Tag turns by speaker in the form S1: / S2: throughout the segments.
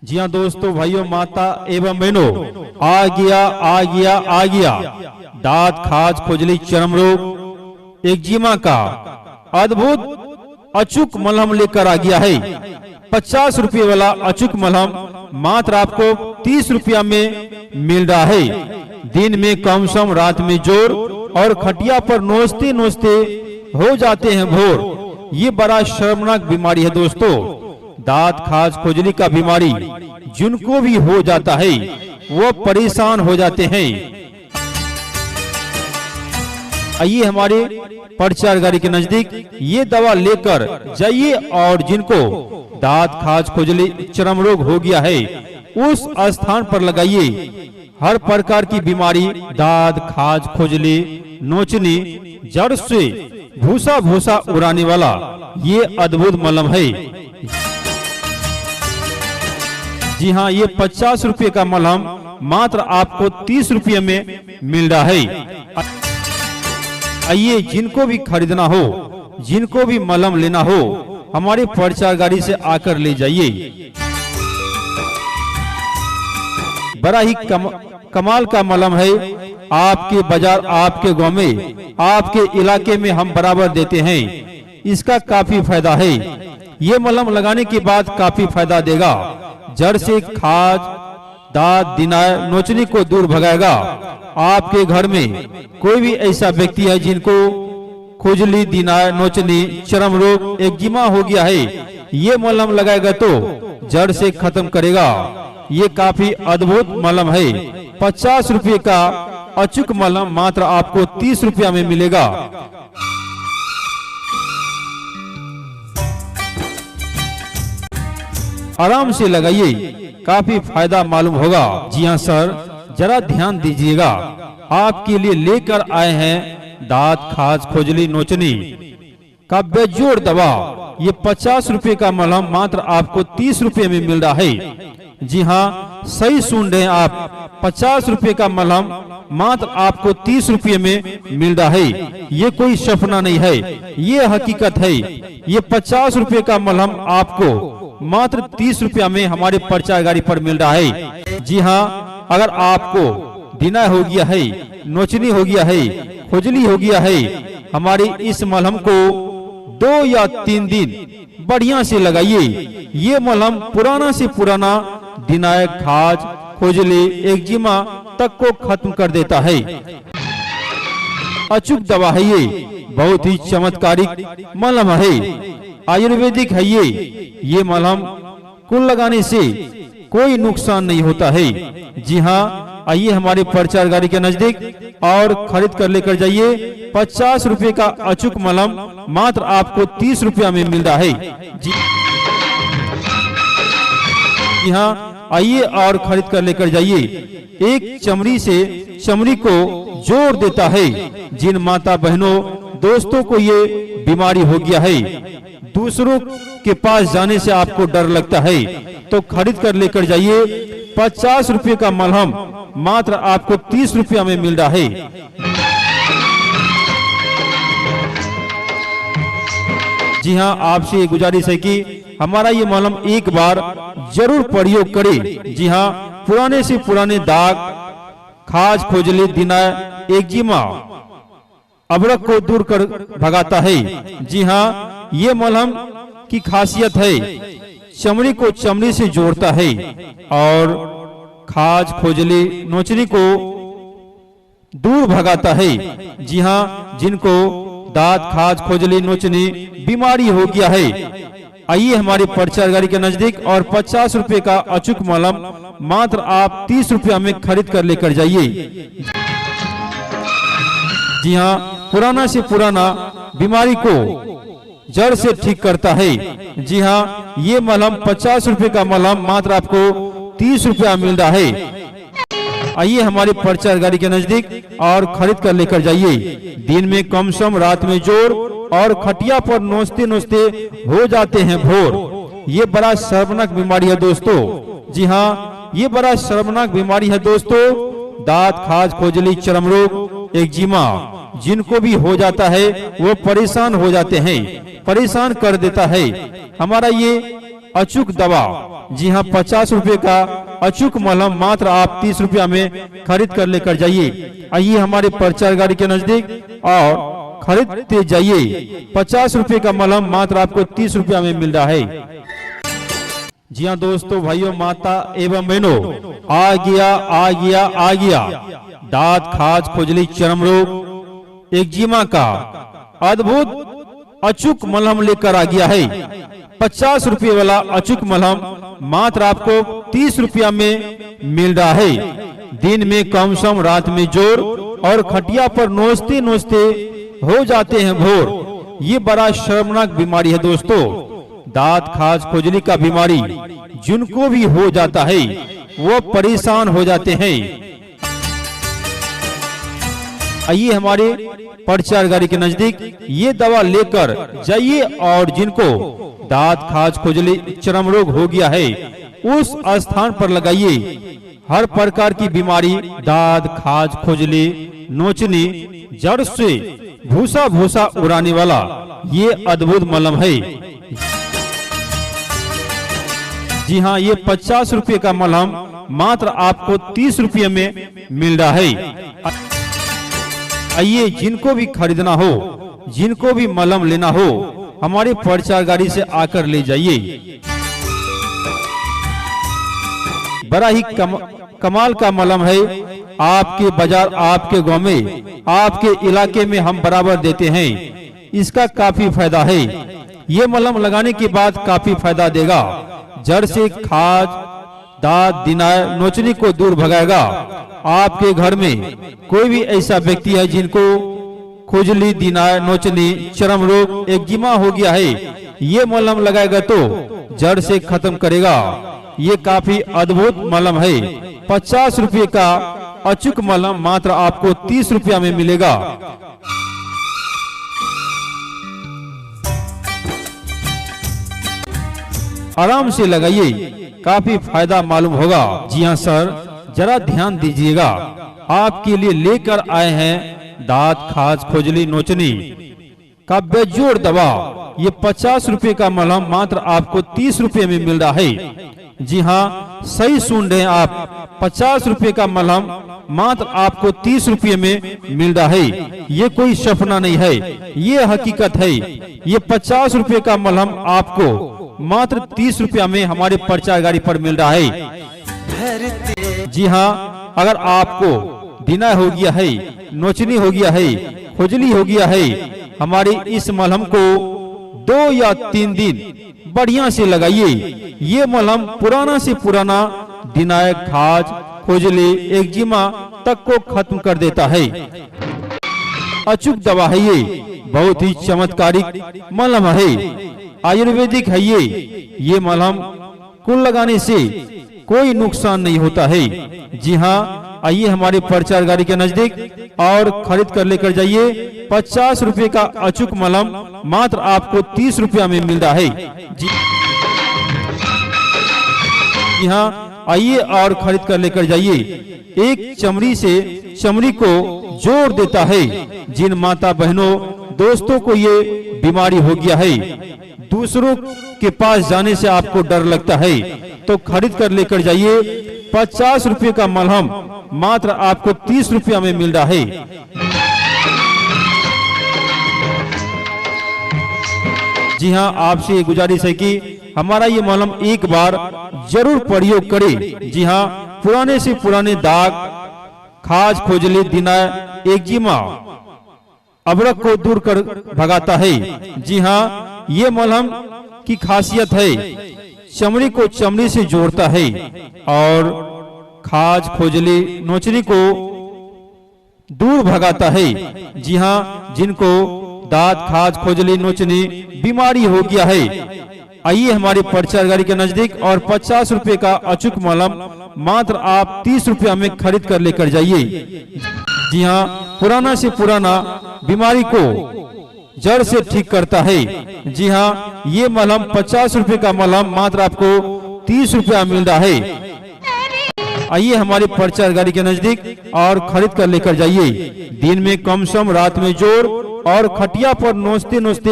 S1: जी हाँ दोस्तों, भाइयों, माता एवं बहनों, आ गया आ गया आ गया दांत, खाज, खुजली, चर्म रोग, एक्जिमा का अद्भुत अचूक मलहम लेकर आ गया है। 50 रुपये वाला अचूक मलहम मात्र आपको 30 रुपया में मिल रहा है। दिन में कम सम, रात में जोर, और खटिया पर नोचते नोचते हो जाते हैं भोर। ये बड़ा शर्मनाक बीमारी है दोस्तों। दांत, खाज, खुजली का बीमारी जिनको भी हो जाता है वो परेशान हो जाते हैं। आइए हमारे प्रचार गाड़ी के नजदीक ये दवा लेकर जाइए, और जिनको दांत, खाज, खुजली, चर्म रोग हो गया है उस स्थान पर लगाइए। हर प्रकार की बीमारी, दांत, खाज, खुजली, नोचनी, जड़ से भूसा भूसा उड़ाने वाला ये अद्भुत मलहम है। जी हाँ, ये 50 रुपये का मलहम मात्र आपको 30 रुपये में मिल रहा है। आइए, जिनको भी खरीदना हो, जिनको भी मलहम लेना हो, हमारे प्रचार गाड़ी से आकर ले जाइए। बड़ा ही कमाल का मलहम है। आपके बाजार, आपके गांव में, आपके इलाके में हम बराबर देते हैं। इसका काफी फायदा है। ये मलहम लगाने के बाद काफी फायदा देगा। जड़ से खाज, दांत, दिनाय, नोचनी को दूर भगाएगा। आपके घर में कोई भी ऐसा व्यक्ति है जिनको खुजली, दिनाय, नोचनी, चर्म रोग, एक्जिमा हो गया है, ये मलहम लगाएगा तो जड़ से खत्म करेगा। ये काफी अद्भुत मलहम है। 50 रुपये का अचूक मलहम मात्र आपको 30 रुपया में मिलेगा। आराम से लगाइए, काफी फायदा मालूम होगा। जी हाँ सर, जरा ध्यान दीजिएगा। आपके लिए लेकर आए हैं दांत, खाज, खुजली, नोचनी का बेजोड़ दवा। ये 50 रुपये का मलहम मात्र आपको 30 रुपये में मिल रहा है। जी हाँ, सही सुन रहे हैं आप, 50 रुपये का मलहम मात्र आपको 30 रुपये में मिल रहा है। ये कोई सपना नहीं है, ये हकीकत है। ये 50 रुपये का मलहम आपको मात्र 30 रुपया में हमारे प्रचार गाड़ी पर मिल रहा है। जी हाँ, अगर आपको दिना हो गया है, नोचनी हो गया है, खुजली हो गया है, हमारे इस मलहम को 2 या 3 दिन बढ़िया से लगाइए। ये मलहम पुराना से पुराना दिनाय, खाज, खुजली, एक्जिमा तक को खत्म कर देता है। अचूक दवा है ये, बहुत ही चमत्कारिक मलहम है, आयुर्वेदिक है ये मलहम कुल लगाने से कोई नुकसान नहीं होता है। जी हाँ, आइए हमारे प्रचार गाड़ी के नजदीक और खरीद कर लेकर जाइए। 50 रुपये का अचूक मलहम मात्र आपको 30 रुपया में मिल रहा है। जी हाँ, आइए और खरीद कर लेकर जाइए। एक चमड़ी से चमड़ी को जोड़ देता है। जिन माता बहनों, दोस्तों को ये बीमारी हो गया है, दूसरों के पास जाने से आपको डर लगता है, तो खरीद कर लेकर जाइए। 50 रुपये का मलहम मात्र आपको 30 रुपया में मिल रहा है। जी हाँ, आपसे गुजारिश है कि हमारा ये मलहम एक बार जरूर प्रयोग करें। जी हाँ, पुराने से पुराने दाग, खाज, खुजली, दिनाय, एक्जिमा, अबरख को दूर कर भगाता है। जी हाँ, ये मलहम की खासियत है, चमड़ी को चमड़ी से जोड़ता है और खाज, खुजली, नोचनी को दूर भगाता है। जी हाँ, जिनको दांत, खाज, खुजली, नोचनी बीमारी हो गया है, आइए हमारे प्रचार गाड़ी के नजदीक और 50 रुपये का अचूक मलहम मात्र आप 30 रुपया में खरीद कर लेकर जाइए। जी हाँ, पुराना से पुराना बीमारी को जड़ से ठीक करता है। जी हाँ, ये मलहम 50 रुपये का मलहम मात्र आपको 30 रुपया मिल रहा है। आइए हमारे प्रचार गाड़ी के नजदीक और खरीद कर लेकर जाइए। दिन में कम सम, रात में जोर, और खटिया पर नोचते नोचते हो जाते हैं भोर। ये बड़ा शर्मनाक बीमारी है दोस्तों। जी हाँ, ये बड़ा शर्मनाक बीमारी है दोस्तों। दांत, खाज, खुजली, चर्म रोग, एक्जिमा जिनको भी हो जाता है वो परेशान हो जाते हैं, परेशान कर देता है। हमारा ये अचूक दवा। जी हाँ, 50 रुपए का अचूक मलहम मात्र आप 30 रुपया में खरीद कर लेकर जाइए। आइए हमारे प्रचार गाड़ी के नजदीक और खरीदते जाइए। 50 रुपए का मलहम मात्र आपको 30 रुपया में मिल रहा है। जी हाँ दोस्तों, भाइयों, माता एवं बहनों, आ गया आ गया आ गया दांत, खाज, खुजली, चर्म रोग, एक्जिमा का अद्भुत अचूक मलहम लेकर आ गया है। 50 रुपये वाला अचूक मलहम मात्र आपको 30 रुपया में मिल रहा है। दिन में कम सम, रात में जोर, और खटिया पर नोचते नोचते हो जाते हैं भोर। ये बड़ा शर्मनाक बीमारी है दोस्तों। दांत, खाज, खुजली का बीमारी जिनको भी हो जाता है वो परेशान हो जाते हैं। आइए हमारे प्रचार गाड़ी के नजदीक ये दवा लेकर जाइए और जिनको दांत, खाज, खुजली, चर्म रोग हो गया है उस स्थान पर लगाइए। हर प्रकार की बीमारी, दांत, खाज, खुजली, नोचनी, जड़ से भूसा भूसा उड़ाने वाला ये अद्भुत मलहम है। जी हाँ, ये 50 रुपये का मलहम मात्र आपको 30 रुपये में मिल रहा है। आइए, जिनको भी खरीदना हो, जिनको भी मलहम लेना हो, हमारे प्रचार गाड़ी से आकर ले जाइए। बड़ा ही कमाल का मलहम है। आपके बाजार, आपके गांव में, आपके इलाके में हम बराबर देते हैं। इसका काफी फायदा है। ये मलहम लगाने के बाद काफी फायदा देगा। जड़ से खाज, दांत, दिनाय, नोचनी को दूर भगाएगा। आपके घर में कोई भी ऐसा व्यक्ति है जिनको खुजली, दिनाय, नोचनी, चर्म रोग, एक्जिमा हो गया है, ये मलहम लगाएगा तो जड़ से खत्म करेगा। ये काफी अद्भुत मलहम है। 50 रुपये का अचूक मलहम मात्र आपको 30 रुपया में मिलेगा। आराम से लगाइए, काफी फायदा मालूम होगा। जी हाँ सर, जरा ध्यान दीजिएगा। आपके लिए लेकर आए हैं दांत, खाज, खुजली, नोचनी का बेजोड़ दवा। ये 50 रुपये का मलहम मात्र आपको 30 रुपये में मिल रहा है। जी हाँ, सही सुन रहे हैं आप, 50 रुपये का मलहम मात्र आपको 30 रुपये में मिल रहा है। ये कोई सपना नहीं है, ये हकीकत है। ये 50 रुपये का मलहम आपको मात्र 30 रुपया में हमारे प्रचार गाड़ी पर मिल रहा है। जी हाँ, अगर आपको दिना हो गया है, नोचनी हो गया है, खुजली हो गया है, हमारे इस मलहम को 2 या 3 दिन बढ़िया से लगाइए। ये मलहम पुराना से पुराना दिनाय, खाज, खुजली, एक्जिमा तक को खत्म कर देता है। अचूक दवा है ये, बहुत ही चमत्कारिक मलहम है। आयुर्वेदिक है ये मलहम कुल लगाने से कोई नुकसान नहीं होता है। जी हाँ, आइए हमारे प्रचार गाड़ी के नजदीक और खरीद कर लेकर जाइए। 50 रुपये का अचूक मलहम मात्र आपको 30 रुपया में मिल रहा है। जी हाँ, आइए और खरीद कर लेकर जाइए। एक चमड़ी से चमड़ी को जोड़ देता है। जिन माता बहनों, दोस्तों को ये बीमारी हो गया है, दूसरों के पास जाने से आपको डर लगता है, तो खरीद कर लेकर जाइए। 50 रुपये का मलहम मात्र आपको 30 रुपया में मिल रहा है। जी हाँ, आपसे गुजारिश है कि हमारा ये मलहम एक बार जरूर प्रयोग करें। जी हाँ, पुराने से पुराने दाग, खाज, खुजली, दिनाय, एक्जिमा, अबरक को दूर कर भगाता है। जी हाँ, ये मलहम की खासियत है, चमड़ी को चमड़ी से जोड़ता है और खाज, खुजली, नोचनी को दूर भगाता है। जी हाँ, जिनको दांत, खाज, खुजली, नोचनी बीमारी हो गया है, आइए हमारे प्रचार गाड़ी के नजदीक और 50 रुपये का अचूक मलहम मात्र आप 30 रुपया में खरीद कर लेकर जाइए। जी हाँ, पुराना से पुराना बीमारी को जड़ से ठीक करता है। जी हाँ, ये मलहम 50 रुपये का मलहम मात्र आपको 30 रुपया मिल रहा है। आइए हमारे प्रचार गाड़ी के नजदीक और खरीद कर लेकर जाइए। दिन में कम सम, रात में जोर, और खटिया पर नोचते नोचते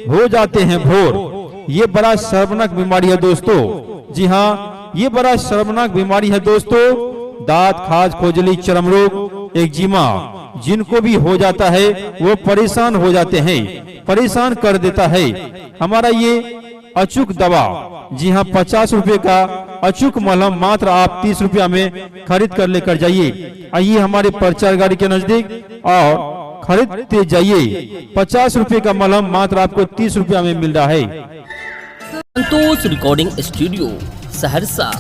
S1: हो जाते हैं भोर। ये बड़ा शर्मनाक बीमारी है दोस्तों। जी हाँ, ये बड़ा शर्मनाक बीमारी है दोस्तों। दांत, खाज, खुजली, चर्म रोग, एक्जिमा जिनको भी हो जाता है वो परेशान हो जाते हैं, परेशान कर देता है। हमारा ये अचूक दवा, जी हाँ, 50 रुपए का अचूक मलहम मात्र आप 30 रुपया में खरीद कर लेकर जाइए। आइए हमारे प्रचार गाड़ी के नजदीक और खरीदते जाइए। 50 रुपए का मलहम मात्र आपको 30 रुपया में मिल रहा है।
S2: संतोष रिकॉर्डिंग स्टूडियो सहरसा।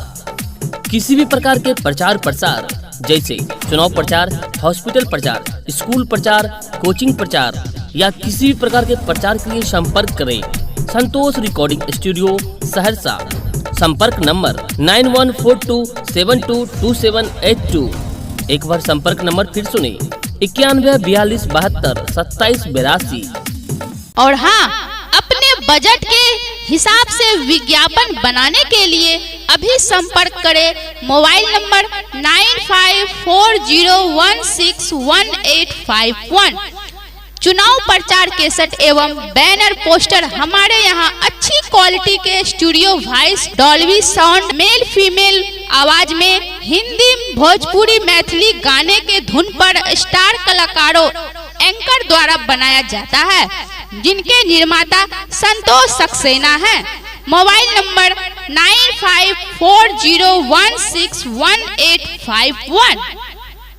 S2: किसी भी प्रकार के प्रचार प्रसार जैसे चुनाव प्रचार, हॉस्पिटल प्रचार, स्कूल प्रचार, कोचिंग प्रचार या किसी भी प्रकार के प्रचार के लिए संपर्क करें संतोष रिकॉर्डिंग स्टूडियो सहरसा। संपर्क नंबर 9142722782। एक बार संपर्क नंबर फिर सुने 9142722782।
S3: और हाँ, अपने बजट के हिसाब से विज्ञापन बनाने के लिए अभी संपर्क करें मोबाइल नंबर 9540161851। चुनाव प्रचार केसट एवं बैनर पोस्टर हमारे यहाँ अच्छी क्वालिटी के studio voice, Dolby sound, male female आवाज में हिंदी, भोजपुरी, मैथिली गाने के धुन पर स्टार कलाकारों एंकर द्वारा बनाया जाता है, जिनके निर्माता संतोष सक्सेना है। Mobile number 9540161851।